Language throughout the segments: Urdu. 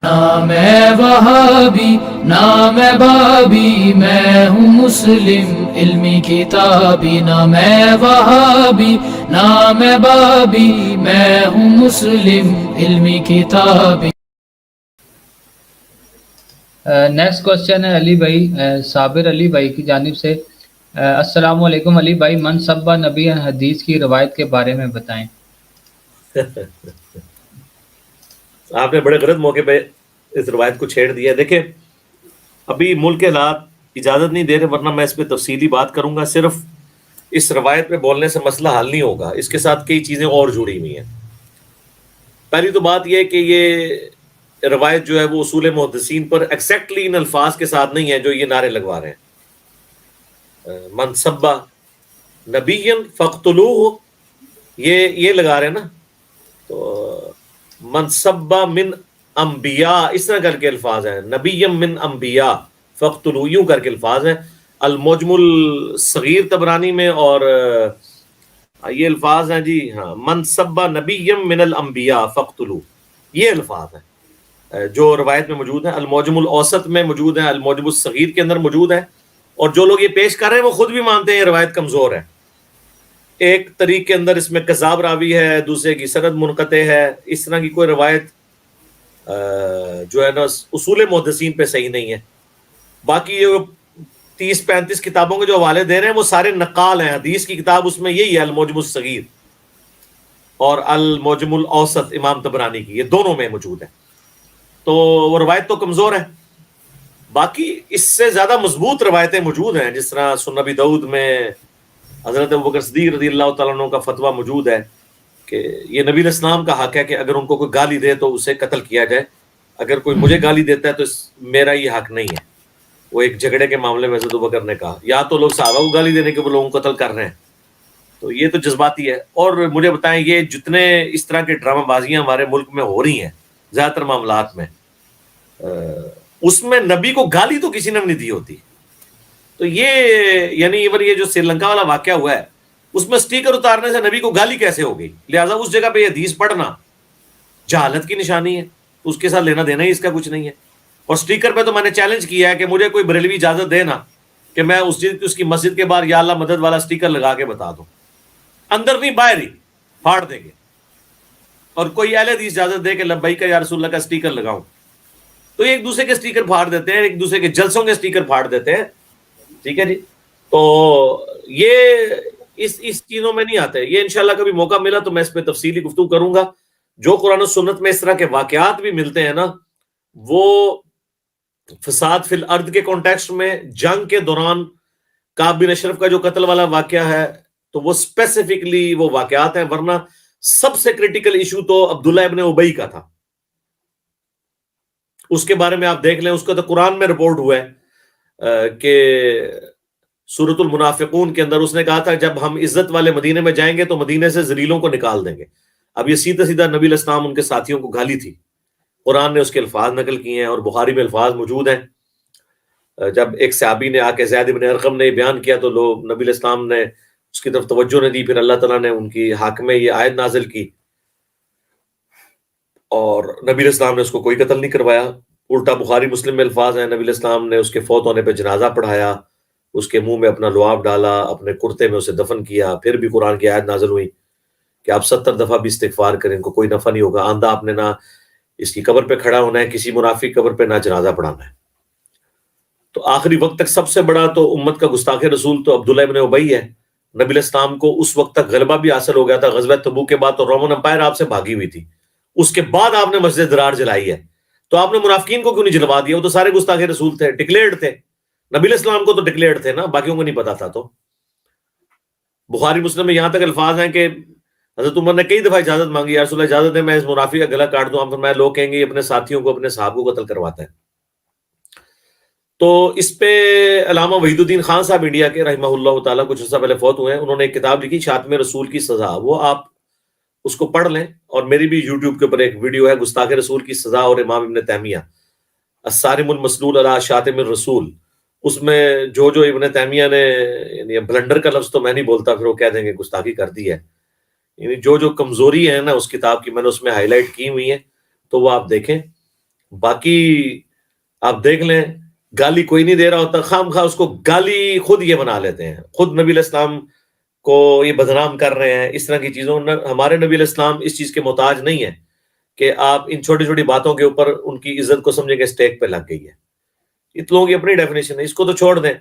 نہ میں وہابی نہ میں بابی، میں ہوں مسلم علمی کتابی، نہ میں وہابی نہ میں بابی، میں ہوں مسلم علمی کتابی۔ نیکسٹ کوشچن ہے علی بھائی، صابر علی بھائی کی جانب سے۔ السلام علیکم علی بھائی، من سبہ نبی حدیث کی روایت کے بارے میں بتائیں۔ آپ نے بڑے غلط موقع پہ اس روایت کو چھیڑ دیا۔ دیکھیں ابھی ملک کے حالات اجازت نہیں دے رہے، ورنہ میں اس پہ تفصیلی بات کروں گا۔ صرف اس روایت پہ بولنے سے مسئلہ حل نہیں ہوگا، اس کے ساتھ کئی چیزیں اور جڑی ہوئی ہیں۔ پہلی تو بات یہ کہ یہ روایت جو ہے وہ اصول محدثین پر ایگزیکٹلی ان الفاظ کے ساتھ نہیں ہے جو یہ نعرے لگوا رہے ہیں۔ من سبہ نبی فاقتلوہ، یہ لگا رہے ہیں نا، تو من سبہ من انبیاء اس طرح کر کے الفاظ ہیں، نبی من انبیاء فاقتلوہ یوں کر کے الفاظ ہیں المعجم الصغیر طبرانی میں، اور یہ الفاظ ہیں جی ہاں، من سبہ نبی من الانبیاء فاقتلوہ، یہ الفاظ ہیں جو روایت میں موجود ہیں، المعجم الاوسط میں موجود ہیں، المعجم الصغیر کے اندر موجود ہیں، اور جو لوگ یہ پیش کر رہے ہیں وہ خود بھی مانتے ہیں یہ روایت کمزور ہے۔ ایک طریق کے اندر اس میں کذاب راوی ہے، دوسرے کی سند منقطع ہے، اس طرح کی کوئی روایت جو ہے نا اصول محدثین پہ صحیح نہیں ہے۔ باقی یہ 30-35 کتابوں کے جو حوالے دے رہے ہیں وہ سارے نقال ہیں، حدیث کی کتاب اس میں یہی ہے المعجم الصغیر اور المعجم الاوسط امام طبرانی کی، یہ دونوں میں موجود ہے، تو وہ روایت تو کمزور ہے۔ باقی اس سے زیادہ مضبوط روایتیں موجود ہیں، جس طرح سنن ابی داؤد میں حضرت ابوبکر صدیق رضی اللہ تعالیٰ عنہ کا فتویٰ موجود ہے کہ یہ نبی علیہ السلام کا حق ہے کہ اگر ان کو کوئی گالی دے تو اسے قتل کیا جائے، اگر کوئی مجھے گالی دیتا ہے تو میرا یہ حق نہیں ہے۔ وہ ایک جھگڑے کے معاملے میں حضرت ابوبکر نے کہا، یا تو لوگ صحابہ کو گالی دینے کے وہ لوگوں کو قتل کر رہے ہیں، تو یہ تو جذباتی ہے۔ اور مجھے بتائیں یہ جتنے اس طرح کے ڈرامہ بازیاں ہمارے ملک میں ہو رہی ہیں زیادہ تر معاملات میں، اس میں نبی کو گالی تو کسی نے بھی نہیں دی ہوتی، تو یہ یعنی ایون یہ جو سری لنکا والا واقعہ ہوا ہے اس میں سٹیکر اتارنے سے نبی کو گالی کیسے ہو گئی؟ لہٰذا اس جگہ پہ یہ حدیث پڑھنا جہالت کی نشانی ہے، اس کے ساتھ لینا دینا ہی اس کا کچھ نہیں ہے۔ اور سٹیکر پہ تو میں نے چیلنج کیا ہے کہ مجھے کوئی بریلوی اجازت دے نا کہ میں اس کی مسجد کے باہر یا اللہ مدد والا سٹیکر لگا کے بتا دوں، اندر نہیں باہر ہی پھاڑ دیں گے۔ اور کوئی اہل حدیث اجازت دے کہ لبیک یا رسول اللہ کا سٹیکر لگاؤں، تو ایک دوسرے کے سٹیکر پھاڑ دیتے ہیں، ایک دوسرے کے جلسوں کے سٹیکر پھاڑ دیتے ہیں، ٹھیک ہے جی۔ تو یہ اس چیزوں میں نہیں آتے، یہ انشاءاللہ کبھی موقع ملا تو میں اس پہ تفصیلی گفتگو کروں گا۔ جو قرآن و سنت میں اس طرح کے واقعات بھی ملتے ہیں نا، وہ فساد فی الارض کے کانٹیکسٹ میں، جنگ کے دوران کعب بن اشرف کا جو قتل والا واقعہ ہے تو وہ اسپیسیفکلی وہ واقعات ہیں، ورنہ سب سے کریٹیکل ایشو تو عبداللہ ابن ابی کا تھا۔ اس کے بارے میں آپ دیکھ لیں، اس کا تو قرآن میں رپورٹ ہوا ہے کہ سورۃ المنافقون کے اندر اس نے کہا تھا جب ہم عزت والے مدینے میں جائیں گے تو مدینے سے ذلیلوں کو نکال دیں گے۔ اب یہ سیدھا سیدھا نبی علیہ السلام ان کے ساتھیوں کو گالی تھی، قرآن نے اس کے الفاظ نقل کیے ہیں اور بخاری میں الفاظ موجود ہیں۔ جب ایک صحابی نے آ کے زید بن ارقم نے بیان کیا تو لوگ نبی علیہ السلام نے اس کی طرف توجہ نہیں دی، پھر اللہ تعالیٰ نے ان کی حق میں یہ آیت نازل کی اور نبی علیہ السلام نے اس کو کوئی قتل نہیں کروایا۔ الٹا بخاری مسلم میں الفاظ ہیں، نبی علیہ السلام نے اس کے فوت ہونے پہ جنازہ پڑھایا، اس کے منہ میں اپنا لعاب ڈالا، اپنے کرتے میں اسے دفن کیا۔ پھر بھی قرآن کی آیت نازل ہوئی کہ آپ 70 دفعہ بھی استغفار کریں، ان کو کوئی نفع نہیں ہوگا۔ آندہ آپ نے نہ اس کی قبر پہ کھڑا ہونا ہے، کسی منافق قبر پہ نہ جنازہ پڑھانا ہے۔ تو آخری وقت تک سب سے بڑا تو امت کا گستاخ رسول تو عبداللہ ابن ابی ہے۔ نبی علیہ السلام کو اس وقت تک غلبہ بھی حاصل ہو گیا تھا، غزوہ تبوک کے بعد تو رومن امپائر آپ سے بھاگی ہوئی تھی، اس کے بعد آپ نے مسجد درار جلائی ہے، تو آپ نے منافقین کو کیوں نہیں جلوا دیا؟ وہ تو سارے گستاخ رسول تھے، ڈکلیئرڈ تھے، نبی علیہ السلام کو تو ڈکلیئرڈ تھے نا، باقیوں کو نہیں پتا تھا۔ تو بخاری مسلم میں یہاں تک الفاظ ہیں کہ حضرت عمر نے کئی دفعہ اجازت مانگی، یا رسول اللہ اجازت ہے میں اس منافق کا گلا کاٹ دوں، میں لوگ کہیں گے یہ اپنے ساتھیوں کو اپنے صحابہ کو قتل کرواتا ہے۔ تو اس پہ علامہ وحید الدین خان صاحب انڈیا کے رحمہ اللہ تعالیٰ کچھ عرصہ پہلے فوت ہوئے ہیں، انہوں نے ایک کتاب لکھی شاتم رسول کی سزا، وہ آپ اس کو پڑھ لیں، اور میری بھی یوٹیوب کے اوپر ایک ویڈیو ہے گستاخ رسول کی سزا اور امام ابن تیمیہ الصارم المسلول علی شاتم الرسول، اس میں جو ابن تیمیہ نے یعنی بلنڈر کا لفظ تو میں نہیں بولتا، پھر وہ کہہ دیں گے گستاخی کر دی ہے، یعنی جو کمزوری ہے نا اس کتاب کی میں نے اس میں ہائی لائٹ کی ہوئی ہیں، تو وہ آپ دیکھیں۔ باقی آپ دیکھ لیں گالی کوئی نہیں دے رہا ہوتا، خام خواہ اس کو گالی خود یہ بنا لیتے ہیں، خود نبی علیہ السلام کو یہ بدنام کر رہے ہیں اس طرح کی چیزوں۔ ہمارے نبی علیہ السلام اس چیز کے محتاج نہیں ہے کہ آپ ان چھوٹی چھوٹی باتوں کے اوپر ان کی عزت کو سمجھیں کہ اسٹیک پہ لگ گئی ہے۔ اس لوگوں کی اپنی ڈیفینیشن ہے، اس کو تو چھوڑ دیں۔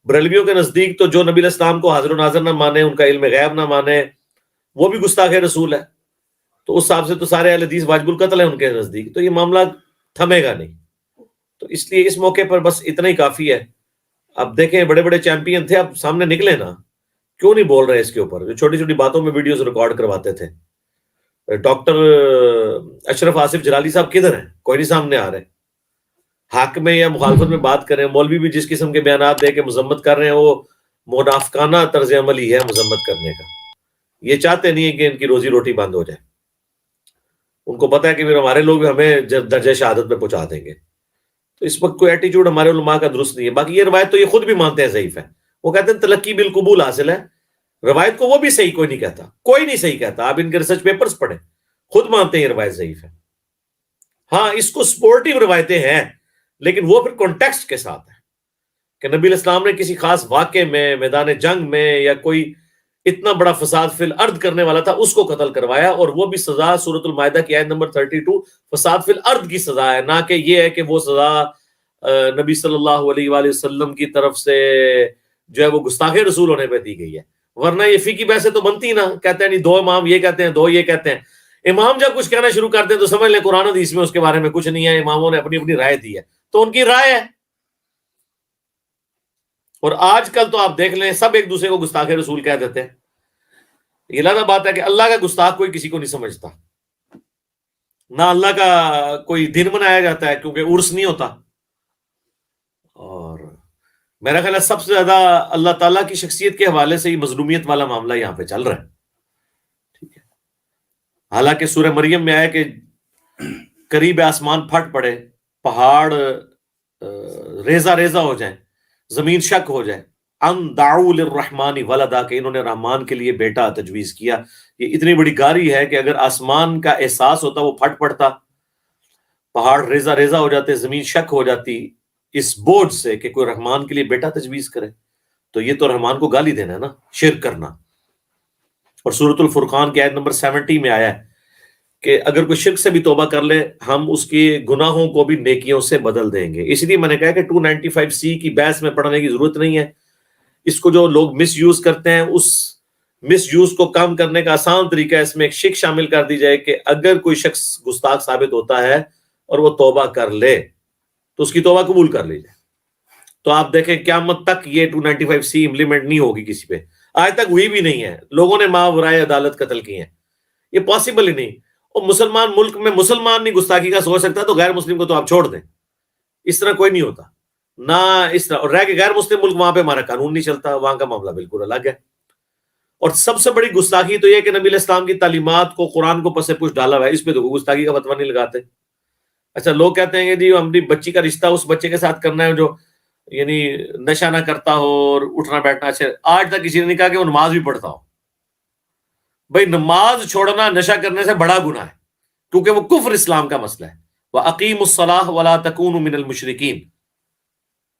بریلویوں کے نزدیک تو جو نبی علیہ السلام کو حاضر و ناظر نہ مانے، ان کا علم غیب نہ مانے، وہ بھی گستاخ رسول ہے۔ تو اس حساب سے تو سارے اہل حدیث واجب القتل ہیں ان کے نزدیک، تو یہ معاملہ تھمے گا نہیں۔ تو اس لیے اس موقع پر بس اتنا ہی کافی ہے۔ اب دیکھیں بڑے بڑے چیمپئن تھے، اب سامنے نکلے نا، کیوں نہیں بول رہے اس کے اوپر؟ جو چھوٹی چھوٹی باتوں میں ویڈیوز ریکارڈ کرواتے تھے۔ ڈاکٹر اشرف آصف جلالی صاحب کدھر ہیں؟ کوئی نہیں سامنے آ رہے۔ حق میں یا مخالفت میں بات کریں، مولوی بھی جس قسم کے بیانات دے کے مذمت کر رہے ہیں، وہ منافقانہ طرز عمل ہی ہے مذمت کرنے کا۔ یہ چاہتے نہیں ہیں کہ ان کی روزی روٹی بند ہو جائے، ان کو پتہ ہے کہ پھر ہمارے لوگ ہمیں درجہ شہادت پہ پہنچا دیں گے۔ تو اس وقت کوئی ایٹیچیوڈ ہمارے علماء کا درست نہیں ہے۔ باقی یہ روایت تو یہ خود بھی مانتے ہیں ضعیف ہے، وہ کہتے ہیں تلقی بالقبول حاصل ہے، روایت کو وہ بھی صحیح کوئی نہیں کہتا، کوئی نہیں صحیح کہتا۔ آپ ان کے ریسرچ پیپرز پڑھیں، خود مانتے ہیں یہ روایت ضعیف ہے۔ ہاں اس کو سپورٹیو روایتیں ہیں، لیکن وہ پھر کانٹیکسٹ کے ساتھ ہے کہ نبی علیہ السلام نے کسی خاص واقعے میں، میدان جنگ میں، یا کوئی اتنا بڑا فساد فی الارض کرنے والا تھا اس کو قتل کروایا، اور وہ بھی سزا سورۃ المائدہ کی آیت نمبر 32 فساد فی الارض کی سزا ہے، نہ کہ یہ ہے کہ وہ سزا نبی صلی اللہ علیہ وآلہ وسلم کی طرف سے جو ہے وہ گستاخ رسول ہونے پہ دی گئی ہے۔ ورنہ یہ فقہی بحثیں تو بنتی نا، کہتے ہیں نہیں دو امام یہ کہتے ہیں، دو یہ کہتے ہیں۔ امام جب کچھ کہنا شروع کرتے ہیں تو سمجھ لیں قرآن حدیث میں اس کے بارے میں کچھ نہیں ہے، اماموں نے اپنی اپنی رائے دی ہے، تو ان کی رائے ہے۔ اور آج کل تو آپ دیکھ لیں سب ایک دوسرے کو گستاخ رسول کہہ دیتے ہیں۔ یہ لازم بات ہے کہ اللہ کا گستاخ کوئی کسی کو نہیں سمجھتا، نہ اللہ کا کوئی دن منایا جاتا ہے کیونکہ عرس نہیں ہوتا۔ اور میرا خیال ہے سب سے زیادہ اللہ تعالیٰ کی شخصیت کے حوالے سے یہ مظلومیت والا معاملہ یہاں پہ چل رہا ہے، ٹھیک ہے۔ حالانکہ سورہ مریم میں آیا کہ قریب آسمان پھٹ پڑے، پہاڑ ریزہ ریزہ ہو جائیں، زمین شک ہو جائے، ان دعوا للرحمن ولدا، کہ انہوں نے رحمان کے لیے بیٹا تجویز کیا۔ یہ اتنی بڑی گاری ہے کہ اگر آسمان کا احساس ہوتا وہ پھٹ پڑتا، پہاڑ ریزہ ریزہ ہو جاتے، زمین شک ہو جاتی اس بوجھ سے کہ کوئی رحمان کے لیے بیٹا تجویز کرے۔ تو یہ تو رحمان کو گالی دینا ہے نا، شرک کرنا۔ اور سورۃ الفرقان کی آیت نمبر 70 میں آیا ہے کہ اگر کوئی شرک سے بھی توبہ کر لے ہم اس کے گناہوں کو بھی نیکیوں سے بدل دیں گے۔ اس لیے میں نے کہا کہ 295C کی بحث میں پڑھنے کی ضرورت نہیں ہے۔ اس کو جو لوگ مس یوز کرتے ہیں، اس مس یوز کو کم کرنے کا آسان طریقہ ہے اس میں ایک شک شامل کر دی جائے کہ اگر کوئی شخص گستاخ ثابت ہوتا ہے اور وہ توبہ کر لے تو اس کی توبہ قبول کر لی جائے۔ تو آپ دیکھیں قیامت تک یہ 295C امپلیمنٹ نہیں ہوگی کسی پہ، آج تک ہوئی بھی نہیں ہے۔ لوگوں نے ماورائے عدالت قتل کی ہیں، یہ پاسبل ہی نہیں۔ اور مسلمان ملک میں مسلمان نہیں گستاخی کا سوچ سکتا تو غیر مسلم کو تو آپ چھوڑ دیں، اس طرح کوئی نہیں ہوتا نہ اس طرح۔ اور رہ کے غیر مسلم ملک وہاں پہ ہمارا قانون نہیں چلتا، وہاں کا معاملہ بالکل الگ ہے۔ اور سب سے بڑی گستاخی تو یہ کہ نبی علیہ السلام کی تعلیمات کو، قرآن کو پس پش ڈالا ہوا ہے، اس پہ تو کوئی گستاخی کا فتویٰ نہیں لگاتے۔ اچھا لوگ کہتے ہیں کہ جی ہم بچی کا رشتہ اس بچے کے ساتھ کرنا ہے جو یعنی نشہ نہ کرتا ہو اور اٹھنا بیٹھنا۔ اچھا آج تک کسی نے نہیں کہا کہ وہ نماز بھی پڑھتا ہو۔ بھائی نماز چھوڑنا نشہ کرنے سے بڑا گناہ ہے، کیونکہ وہ کفر اسلام کا مسئلہ ہے۔ وَأَقِيمُوا الصَّلَاةَ وَلَا تَكُونُوا مِنَ الْمُشْرِكِينَ،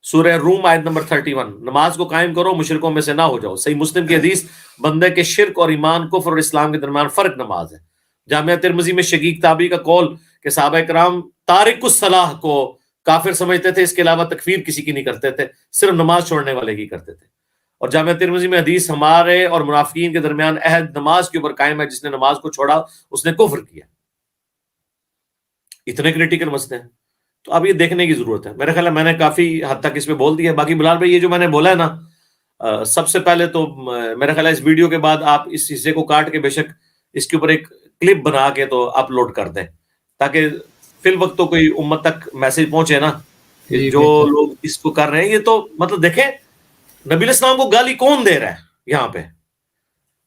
سورہ روم آیت نمبر 31۔ نماز کو قائم کرو، مشرکوں میں سے نہ ہو جاؤ۔ صحیح مسلم کی حدیث، بندے کے شرک اور ایمان، کفر اور اسلام کے درمیان فرق نماز ہے۔ جامعہ ترمذی میں شقیق تابعی کا قول کہ صحابہ کرام تارک الصلاح کو کافر سمجھتے تھے، اس کے علاوہ تکفیر کسی کی نہیں کرتے تھے، صرف نماز چھوڑنے والے کی کرتے تھے۔ اور جامعہ ترمذی میں حدیث، ہمارے اور منافقین کے درمیان عہد نماز کے اوپر قائم ہے، جس نے نماز کو چھوڑا اس نے کفر کیا۔ اتنے کریٹیکل مسئلے ہیں، تو اب یہ دیکھنے کی ضرورت ہے۔ میرا خیال ہے میں نے کافی حد تک اس پہ بول دیا ہے۔ باقی بلال بھائی یہ جو میں نے بولا ہے نا، سب سے پہلے تو میرا خیال ہے اس ویڈیو کے بعد آپ اس حصے کو کاٹ کے بے شک اس کے اوپر ایک کلپ بنا کے تو اپلوڈ کر دیں، تاکہ فی الوقت تو کوئی امت تک میسج پہنچے نا کہ جو لوگ اس کو کر رہے ہیں۔ یہ تو مطلب دیکھیں نبی علیہ السلام کو گالی کون دے رہا ہے یہاں پہ؟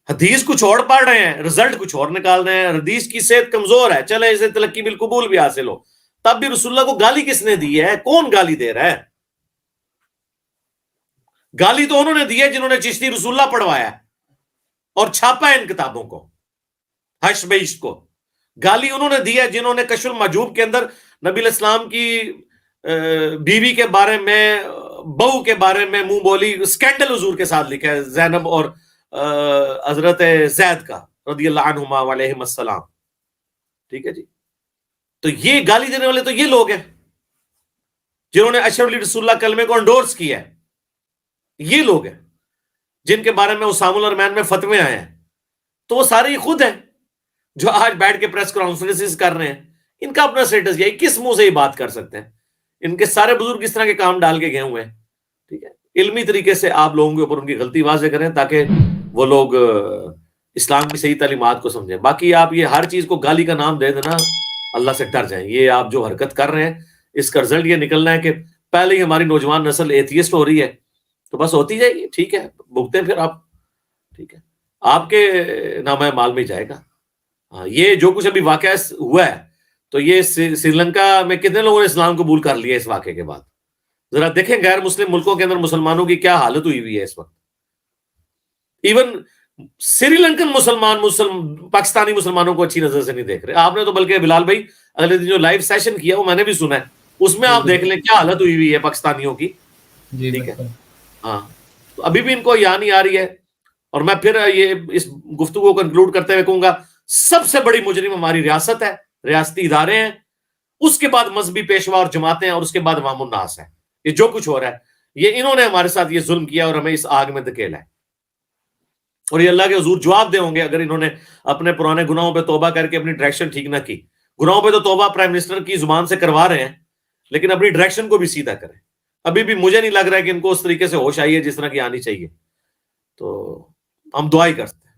حدیث کچھ اور پڑھ رہے ہیں، رزلٹ کچھ اور نکال رہے ہیں، حدیث کی صحت کمزور ہے، چلے اسے تلقی بالقبول بھی حاصل ہو، تب بھی رسول اللہ کو گالی کس نے دی ہے؟ کون گالی دے رہا ہے؟ گالی تو انہوں نے دی ہے جنہوں نے چشتی رسول اللہ پڑھوایا اور چھاپا ہے ان کتابوں کو، حش بیش کو۔ گالی انہوں نے دی ہے جنہوں نے کشف المحجوب کے اندر نبی علیہ السلام کی بیوی کے بارے میں، بہو کے بارے میں منہ بولی اسکینڈل حضور کے ساتھ لکھا ہے، زینب اور حضرت زید کا رضی اللہ عنہما علیہم السلام. ٹھیک ہے جی. تو یہ گالی دینے والے تو یہ لوگ ہیں جنہوں نے اشرف علی رسول اللہ کلمے کو انڈورس کیا ہے. یہ لوگ ہیں جن کے بارے میں اسام الرحمن میں فتوے آئے ہیں. تو وہ سارے خود ہیں جو آج بیٹھ کے پریس کانفرنسز کر رہے ہیں. ان کا اپنا سٹیٹس یہ کس منہ سے یہ بات کر سکتے ہیں؟ ان کے سارے بزرگ اس طرح کے کام ڈال کے گئے ہوئے ہیں. ٹھیک ہے. علمی طریقے سے آپ لوگوں کے اوپر ان کی غلطی واضح کریں تاکہ وہ لوگ اسلام کی صحیح تعلیمات کو سمجھیں. باقی آپ یہ ہر چیز کو گالی کا نام دے دینا، اللہ سے ڈر جائیں. یہ آپ جو حرکت کر رہے ہیں اس کا رزلٹ یہ نکلنا ہے کہ پہلے ہی ہماری نوجوان نسل ایتھیسٹ ہو رہی ہے، تو بس ہوتی جائے گی. ٹھیک ہے، بھگتیں پھر آپ. ٹھیک ہے، آپ کے نامہ مال میں جائے گا. ہاں، یہ جو کچھ ابھی واقعہ ہوا ہے تو یہ سری لنکا میں کتنے لوگوں نے اسلام قبول کر لیا اس واقعے کے بعد؟ ذرا دیکھیں غیر مسلم ملکوں کے اندر مسلمانوں کی کیا حالت ہوئی ہے اس وقت. ایون سری لنکن پاکستانی مسلمانوں کو اچھی نظر سے نہیں دیکھ رہے. آپ نے تو بلکہ بلال بھائی اگلے دن جو لائیو سیشن کیا وہ میں نے بھی سنا ہے، اس میں آپ دیکھ لیں کیا حالت ہوئی ہے پاکستانیوں کی. ٹھیک ہے. ہاں، تو ابھی بھی ان کو یاد نہیں آ رہی ہے. اور میں پھر یہ اس گفتگو کو کنکلوڈ کرتے ہوئے کہوں گا، سب سے بڑی مجرم ہماری ریاست ہے، ریاستی ادارے ہیں، اس کے بعد مذہبی پیشوا اور جماعتیں ہیں، اور اس کے بعد عوام الناس ہے. یہ جو کچھ ہو رہا ہے یہ انہوں نے ہمارے ساتھ یہ ظلم کیا اور ہمیں اس آگ میں دھکیلا ہے. اور یہ اللہ کے حضور جواب دے ہوں گے اگر انہوں نے اپنے پرانے گناہوں پہ توبہ کر کے اپنی ڈائریکشن ٹھیک نہ کی. گناہوں پہ تو توبہ پرائم منسٹر کی زبان سے کروا رہے ہیں، لیکن اپنی ڈائریکشن کو بھی سیدھا کریں. ابھی بھی مجھے نہیں لگ رہا ہے کہ ان کو اس طریقے سے ہوش آئی ہے جس طرح کی آنی چاہیے. تو ہم دعا ہی کرتے ہیں.